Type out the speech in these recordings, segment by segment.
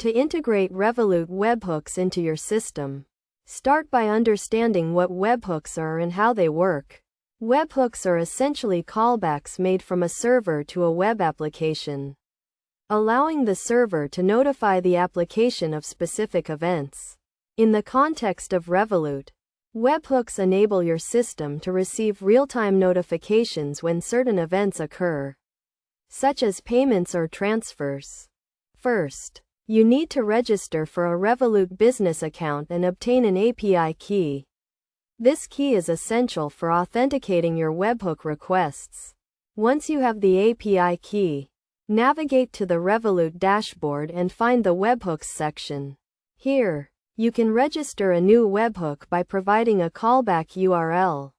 To integrate Revolut webhooks into your system, start by understanding what webhooks are and how they work. Webhooks are essentially callbacks made from a server to a web application, allowing the server to notify the application of specific events. In the context of Revolut, webhooks enable your system to receive real-time notifications when certain events occur, such as payments or transfers. First, you need to register for a Revolut business account and obtain an API key. This key is essential for authenticating your webhook requests. Once you have the API key, navigate to the Revolut dashboard and find the webhooks section. Here, you can register a new webhook by providing a callback URL,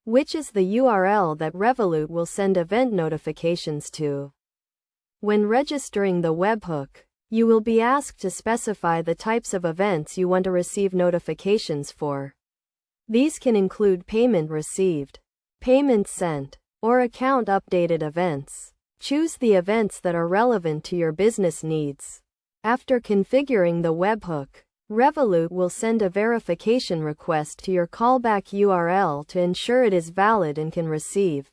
which is the URL that Revolut will send event notifications to. When registering the webhook, you will be asked to specify the types of events you want to receive notifications for. These can include payment received, payment sent, or account updated events. Choose the events that are relevant to your business needs. After configuring the webhook, Revolut will send a verification request to your callback URL to ensure it is valid and can receive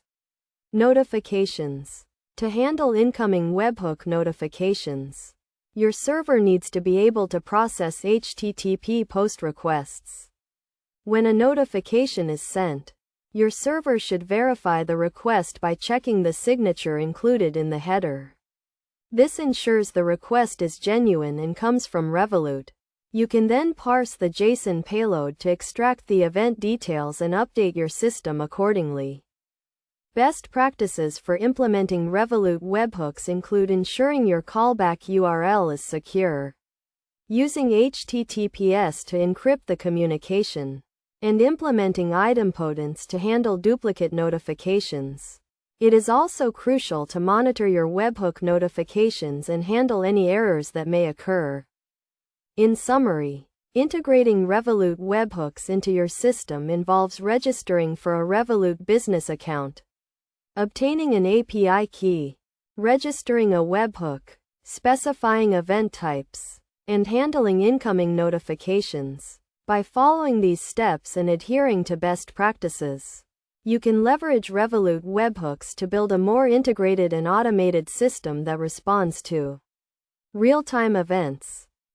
notifications. To handle incoming webhook notifications, your server needs to be able to process HTTP POST requests. When a notification is sent, your server should verify the request by checking the signature included in the header. This ensures the request is genuine and comes from Revolut. You can then parse the JSON payload to extract the event details and update your system accordingly. Best practices for implementing Revolut webhooks include ensuring your callback URL is secure, using HTTPS to encrypt the communication, and implementing idempotence to handle duplicate notifications. It is also crucial to monitor your webhook notifications and handle any errors that may occur. In summary, integrating Revolut webhooks into your system involves registering for a Revolut business account, obtaining an API key, registering a webhook, specifying event types, and handling incoming notifications. By following these steps and adhering to best practices, you can leverage Revolut webhooks to build a more integrated and automated system that responds to real-time events.